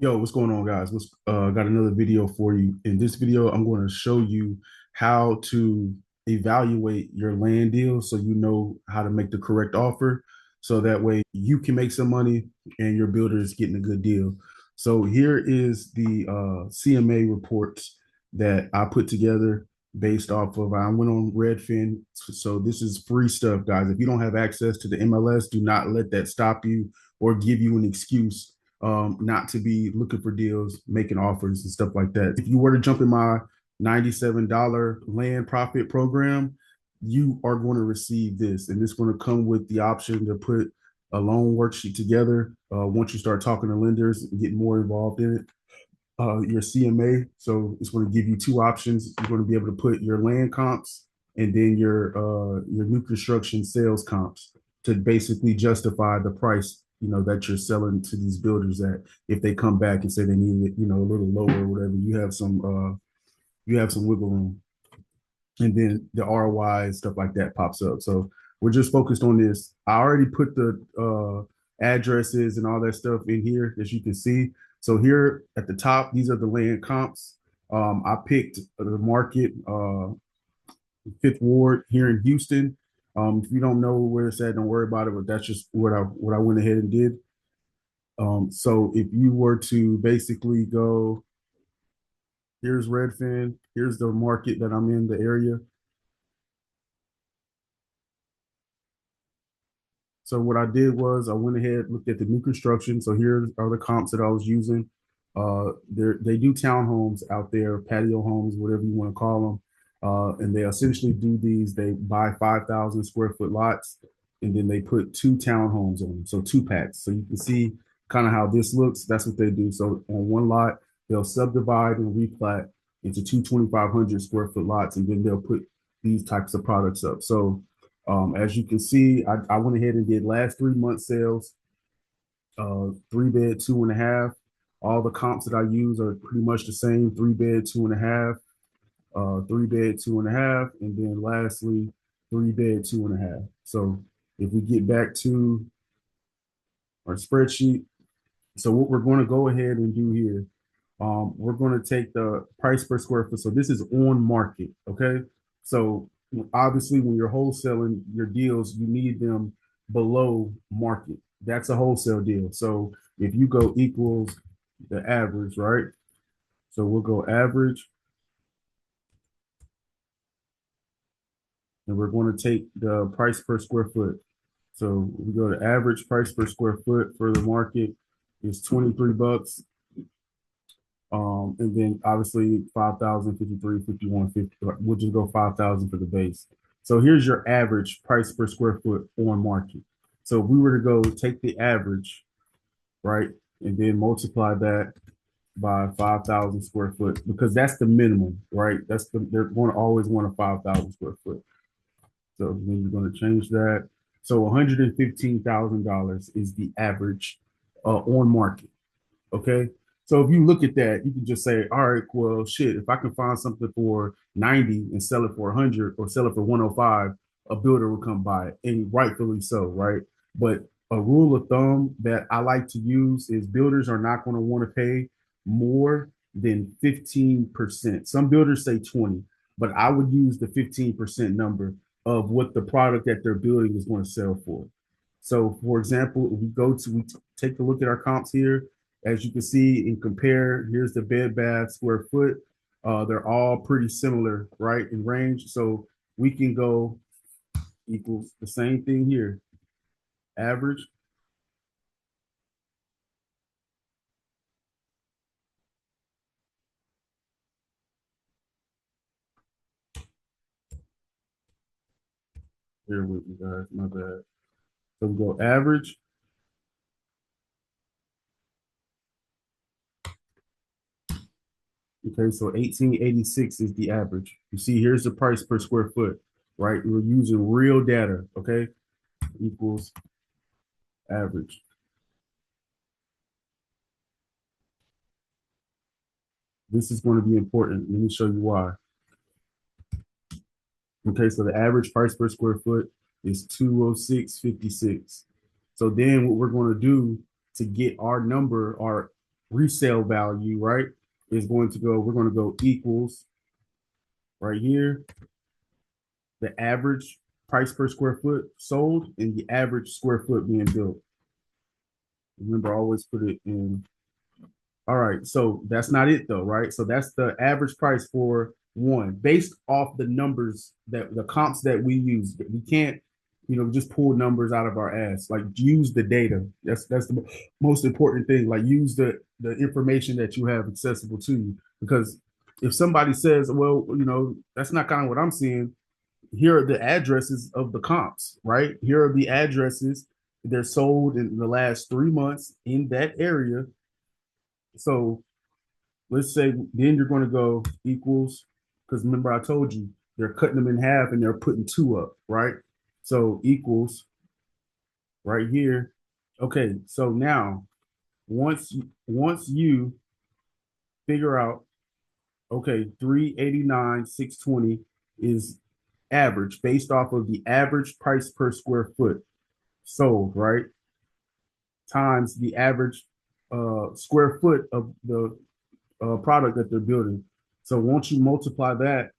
Yo, what's going on, guys? Got another video for you. In this video, I'm going to show you how to evaluate your land deal so you know how to make the correct offer. So that way you can make some money and your builder is getting a good deal. So here is the CMA reports that I put together based off of, I went on Redfin. So this is free stuff, guys. If you don't have access to the MLS, do not let that stop you or give you an excuse not to be looking for deals, making offers and stuff like that. If you were to jump in my $97 land profit program, you are going to receive this, and it's going to come with the option to put a loan worksheet together. Once you start talking to lenders and getting more involved in it, your CMA. So it's going to give you two options. You're going to be able to put your land comps and then your new construction sales comps to basically justify the price that you're selling to these builders at. If they come back and say they need it a little lower or whatever, you have some wiggle room, and then the ROI and stuff like that pops up. So we're just focused on this. I already put the addresses and all that stuff in here, as you can see. So here at the top, these are the land comps. I picked the market, Fifth Ward here in Houston. If you don't know where it's at, don't worry about it. But that's just what I went ahead and did. So if you were to basically go, here's Redfin, here's the market that I'm in, the area. So what I did was I went ahead, looked at the new construction. So here are the comps that I was using. They do townhomes out there, patio homes, whatever you want to call them. And they essentially do these. They buy 5,000 square foot lots, and then they put two townhomes on them, so two packs. So you can see kind of how this looks. That's what they do. So on one lot, they'll subdivide and replat into two 2,500 square foot lots, and then they'll put these types of products up. So as you can see, I went ahead and did last 3 months sales, three bed, 2.5. All the comps that I use are pretty much the same: three bed, 2.5, three bed, 2.5, and then lastly, three bed, 2.5. So if we get back to our spreadsheet, so what we're going to go ahead and do here, we're going to take the price per square foot. So this is on market, okay? So obviously, when you're wholesaling your deals, you need them below market. That's a wholesale deal. So if you go equals the average, right? So we'll go average, and we're going to take the price per square foot. So we go to average price per square foot for the market is 23 bucks. And then obviously 5,000, 53, 51, 50. We'll just go 5,000 for the base. So here's your average price per square foot on market. So if we were to go take the average, right, and then multiply that by 5,000 square foot, because that's the minimum, right? They're going to always want a 5,000 square foot. So then you're going to change that. So $115,000 is the average on market. Okay. So if you look at that, you can just say, all right, well, shit, if I can find something for 90 and sell it for 100 or sell it for 105, a builder will come by it, and rightfully so, right? But a rule of thumb that I like to use is builders are not going to want to pay more than 15%. Some builders say 20, but I would use the 15% number of what the product that they're building is going to sell for. So, for example, we take a look at our comps here. As you can see and compare, here's the bed bath square foot. They're all pretty similar, right, in range. So we can go equals the same thing here. Average. Here with you guys, my bad. So we go average. Okay, so 1886 is the average. You see, here's the price per square foot, right? We're using real data, okay? Equals average. This is going to be important. Let me show you why. Okay, so the average price per square foot is 206.56. So then what we're going to do to get our number, our resale value, right, is going to go, we're going to go equals right here, the average price per square foot sold and the average square foot being built. Remember, always put it in. All right, so that's not it though, right? So that's the average price for one based off the numbers that the comps that we use. We can't, just pull numbers out of our ass. Like use the data. That's the most important thing. Like use the information that you have accessible to you. Because if somebody says, well, that's not kind of what I'm seeing, here are the addresses of the comps, right? Here are the addresses. They're sold in the last 3 months in that area. So let's say then you're going to go equals, because remember I told you they're cutting them in half and they're putting two up, right? So equals right here. Okay, so now once you figure out, okay, 389, 620 is average based off of the average price per square foot sold, right? Times the average square foot of the product that they're building. So once you multiply that,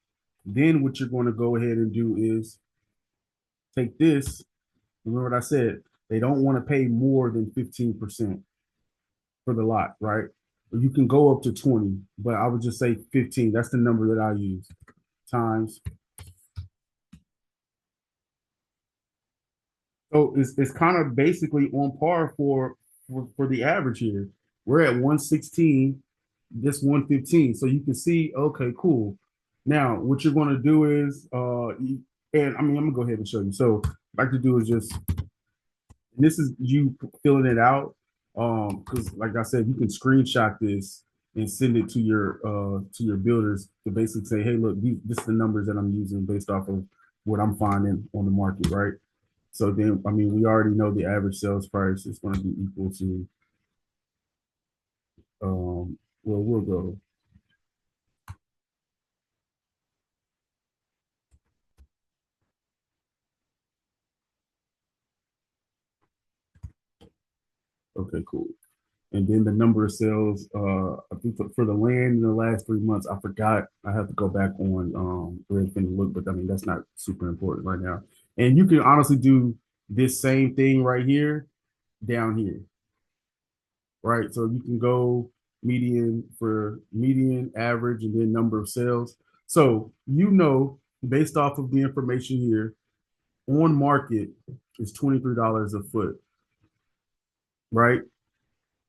then what you're going to go ahead and do is take this. Remember what I said? They don't want to pay more than 15% for the lot, right? You can go up to 20, but I would just say 15. That's the number that I use. Times. So it's kind of basically on par for the average here. We're at 116, this 115. So you can see, okay, cool. Now, what you're going to do is, and I mean, I'm going to go ahead and show you. So what I like to do is just, and this is you filling it out. Because like I said, you can screenshot this and send it to your builders to basically say, hey, look, this is the numbers that I'm using based off of what I'm finding on the market, right? So then, I mean, we already know the average sales price is going to be equal to, well, we'll go. Okay, cool. And then the number of sales, I think for the land in the last 3 months, I forgot. I have to go back on Redfin and look, but I mean, that's not super important right now. And you can honestly do this same thing right here, down here, right? So you can go median for median, average, and then number of sales. So, based off of the information here, on market is $23 a foot, right?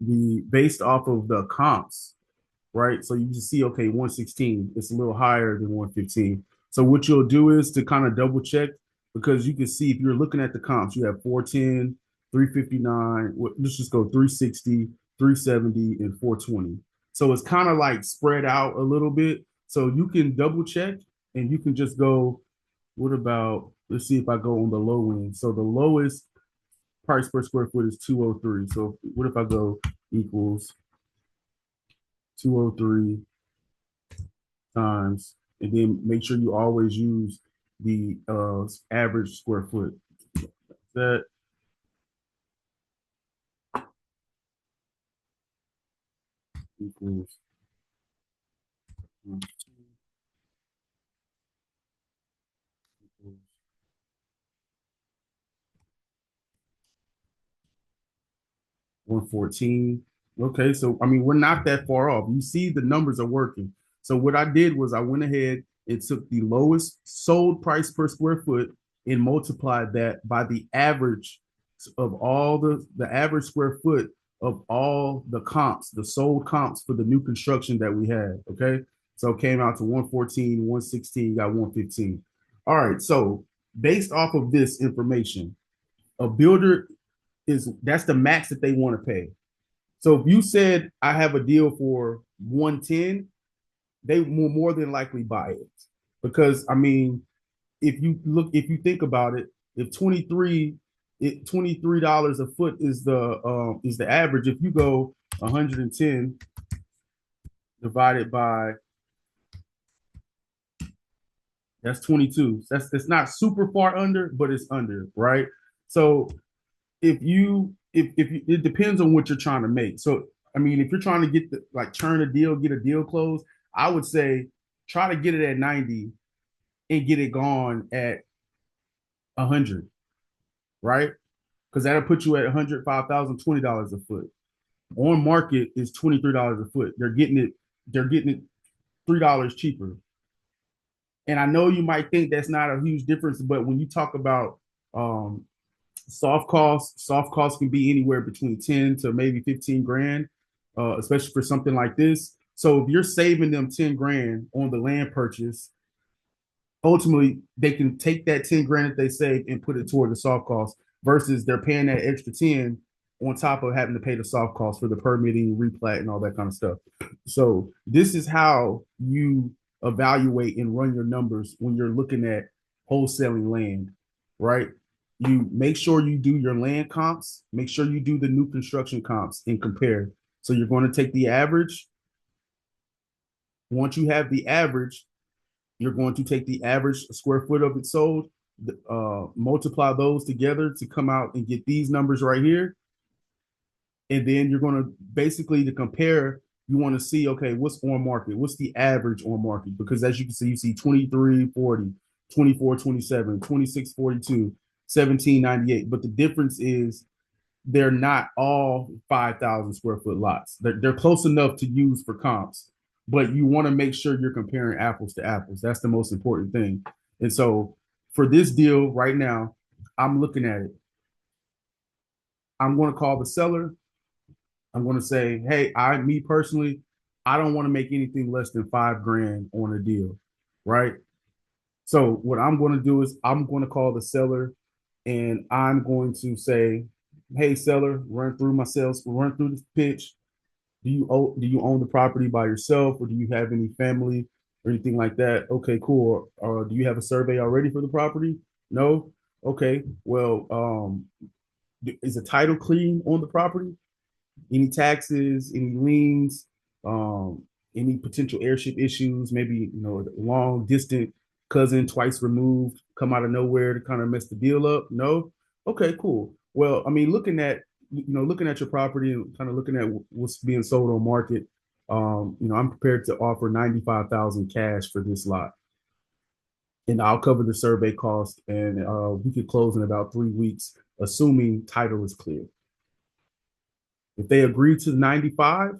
The based off of the comps, right? So you just see, okay, 116, it's a little higher than 115. So what you'll do is to kind of double check, because you can see if you're looking at the comps, you have 410, 359, let's just go 360, 370, and 420. So it's kind of like spread out a little bit. So you can double check and you can just go, what about, let's see if I go on the low end. So the lowest price per square foot is 203. So what if I go equals 203 times, and then make sure you always use the average square foot. That equals 114. Okay, so I mean, we're not that far off. You see, the numbers are working. So what I did was I went ahead and took the lowest sold price per square foot and multiplied that by the average of all the average square foot of all the comps, the sold comps for the new construction that we had. Okay, so it came out to 114, 116, got 115. All right, so based off of this information, a builder that's the max that they want to pay. So if you said I have a deal for 110, they will more than likely buy it. Because I mean, if you think about it, if 23 $23 a foot is the average, if you go 110 divided by, that's 22. That's not super far under, but it's under, right? So if you, it depends on what you're trying to make. So I mean, if you're trying to get the like turn a deal, get a deal closed, I would say try to get it at 90 and get it gone at 100, right? Because that'll put you at 100, 5,000, $20 a foot. On market is $23 a foot. They're getting it $3 cheaper. And I know you might think that's not a huge difference, but when you talk about um, soft costs can be anywhere between 10 to maybe 15 grand, especially for something like this. So if you're saving them 10 grand on the land purchase, ultimately they can take that 10 grand that they save and put it toward the soft costs versus they're paying that extra 10 on top of having to pay the soft costs for the permitting, replat, and all that kind of stuff. So this is how you evaluate and run your numbers when you're looking at wholesaling land, right? You make sure you do your land comps, make sure you do the new construction comps and compare. So you're going to take the average. Once you have the average, you're going to take the average square foot of it sold, multiply those together to come out and get these numbers right here. And then you're going to basically to compare, you want to see, okay, what's on market? What's the average on market? Because as you can see, you see 2340, 2427, 2642, 1798. But the difference is they're not all 5,000 square foot lots. They're close enough to use for comps, but you want to make sure you're comparing apples to apples. That's the most important thing. And so for this deal right now, I'm looking at it. I'm going to call the seller. I'm going to say, hey, me personally, I don't want to make anything less than 5 grand on a deal, right? So what I'm going to do is I'm going to call the seller and I'm going to say, hey, seller, run through this pitch. Do you own the property by yourself, or do you have any family or anything like that? Okay, cool. Do you have a survey already for the property? No. Okay. Well, is the title clean on the property? Any taxes, any liens, um, any potential airship issues, maybe a long distant cousin twice removed come out of nowhere to kind of mess the deal up. No. Okay, cool. Well, I mean, looking at your property and kind of looking at what's being sold on market, I'm prepared to offer 95,000 cash for this lot, and I'll cover the survey cost, and we could close in about 3 weeks, assuming title is clear. If they agree to 95,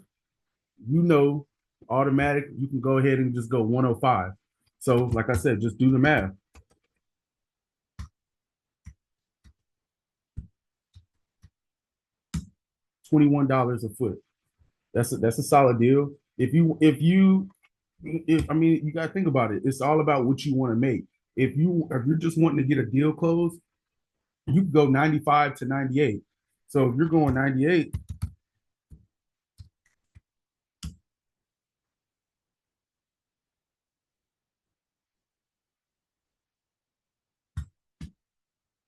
you know, automatic, you can go ahead and just go 105. So, like I said, just do the math. $21 a foot. That's a solid deal. If I mean, you gotta think about it. It's all about what you want to make. If you're just wanting to get a deal closed, you can go 95 to 98. So if you're going 98,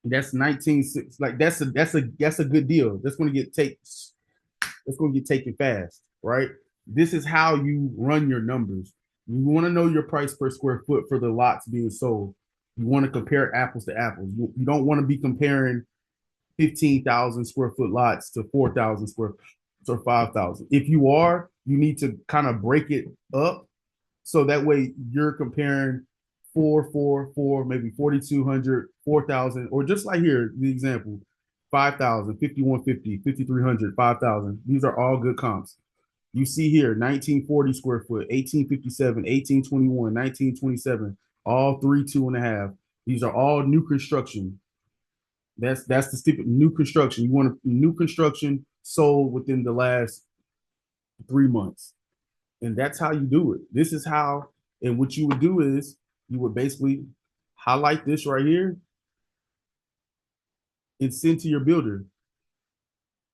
that's 19 like that's a good deal. That's going to get taken fast, right? This is how you run your numbers. You want to know your price per square foot for the lots being sold. You want to compare apples to apples. You don't want to be comparing 15,000 square foot lots to 4,000 square or 5,000. If you are, you need to kind of break it up so that way you're comparing 444, maybe 4,200, 4,000, or just like here, the example, 5,000, 5,150, 5,300, 5,000. These are all good comps. You see here 1940 square foot, 1857, 1821, 1927, all three, 2.5. These are all new construction. That's the stupid new construction. You want a new construction sold within the last 3 months. And that's how you do it. This is how, and what you would do is you would basically highlight this right here and send to your builder.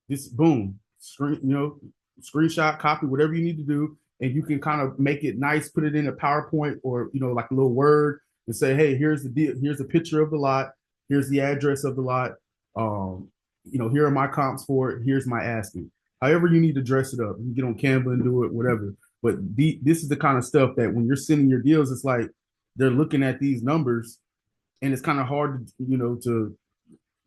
This boom, screenshot, copy, whatever you need to do, and you can kind of make it nice, put it in a PowerPoint or like a little Word and say, hey, here's the deal, here's a picture of the lot, here's the address of the lot, here are my comps for it, here's my asking. However you need to dress it up, you can get on Canva and do it, whatever. But this is the kind of stuff that when you're sending your deals, it's like they're looking at these numbers, and it's kind of hard,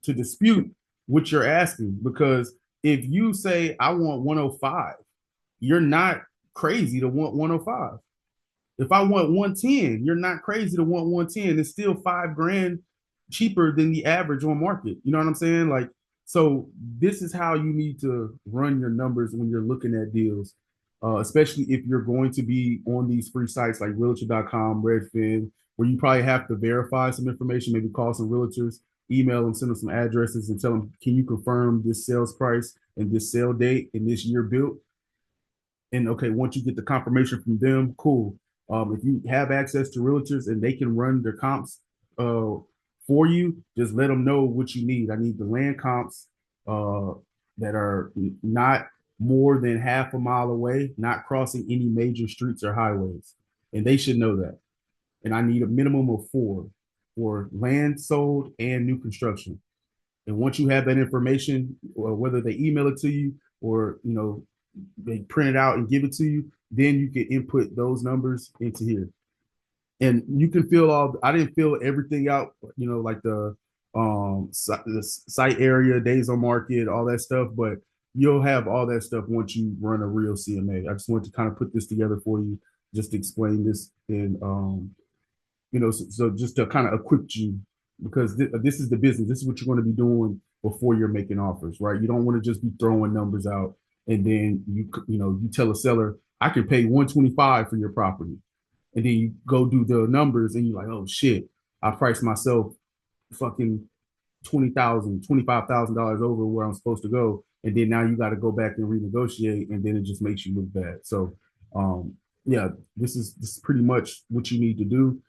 to dispute what you're asking, because if you say I want 105 you're not crazy to want 105. If I want 110, you're not crazy to want 110. It's still 5 grand cheaper than the average on market. You know what I'm saying? Like, so this is how you need to run your numbers when you're looking at deals, especially if you're going to be on these free sites like realtor.com, Redfin, where you probably have to verify some information, maybe call some realtors, email them, send them some addresses, and tell them, can you confirm this sales price and this sale date and this year built? And okay, once you get the confirmation from them, cool. If you have access to realtors and they can run their comps uh, for you, just let them know what you need. I need the land comps uh, that are not more than half a mile away, not crossing any major streets or highways, and they should know that. And I need a minimum of four for land sold and new construction. And once you have that information, or whether they email it to you or they print it out and give it to you, then you can input those numbers into here. And you can fill all. I didn't fill everything out, like the site area, days on market, all that stuff. But you'll have all that stuff once you run a real CMA. I just want to kind of put this together for you, just to explain this and so just to kind of equip you, because this is the business. This is what you're going to be doing before you're making offers, right? You don't want to just be throwing numbers out and then you tell a seller, I can pay 125 for your property, and then you go do the numbers and you're like, oh shit, I priced myself fucking 20,000, $25,000 over where I'm supposed to go, and then now you got to go back and renegotiate, and then it just makes you look bad. So, yeah, this is pretty much what you need to do.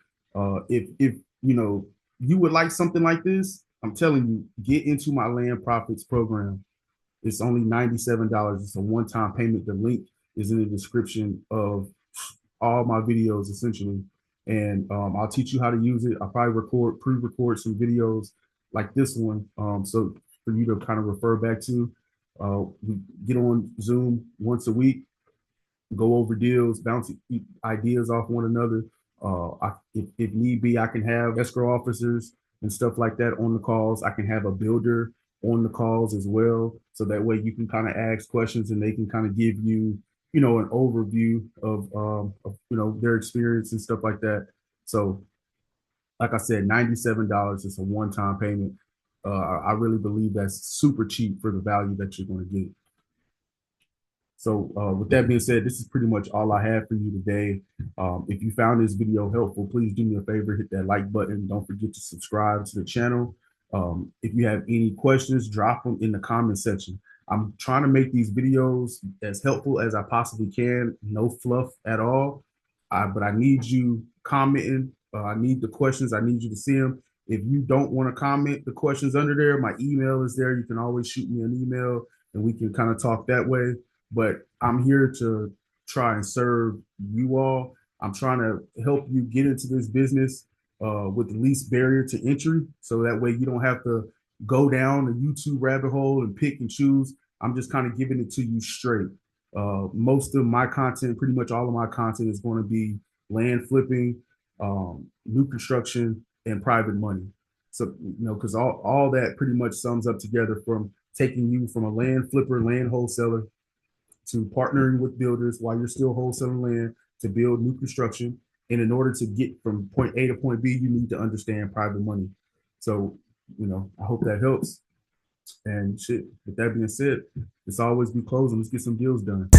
If you would like something like this, I'm telling you, get into my Land Profits program. It's only $97. It's a one-time payment. The link is in the description of all my videos, essentially. And I'll teach you how to use it. I'll probably pre-record some videos like this one, so for you to kind of refer back to. We get on Zoom once a week, go over deals, bounce ideas off one another. If need be, I can have escrow officers and stuff like that on the calls. I can have a builder on the calls as well, so that way you can kind of ask questions and they can kind of give you, an overview of their experience and stuff like that. So, like I said, $97 is a one-time payment. I really believe that's super cheap for the value that you're going to get. So with that being said, this is pretty much all I have for you today. If you found this video helpful, please do me a favor, hit that like button. Don't forget to subscribe to the channel. If you have any questions, drop them in the comment section. I'm trying to make these videos as helpful as I possibly can. No fluff at all. But I need you commenting. I need the questions. I need you to see them. If you don't want to comment the questions under there, my email is there. You can always shoot me an email and we can kind of talk that way. But I'm here to try and serve you all. I'm trying to help you get into this business with the least barrier to entry, so that way you don't have to go down the YouTube rabbit hole and pick and choose. I'm just kind of giving it to you straight. Most of my content, pretty much all of my content, is going to be land flipping, new construction, and private money. So, because all that pretty much sums up together from taking you from a land flipper, land wholesaler, to partnering with builders while you're still wholesaling land to build new construction. And in order to get from point A to point B, you need to understand private money. So, I hope that helps. And shit, with that being said, let's always be closing. Let's get some deals done.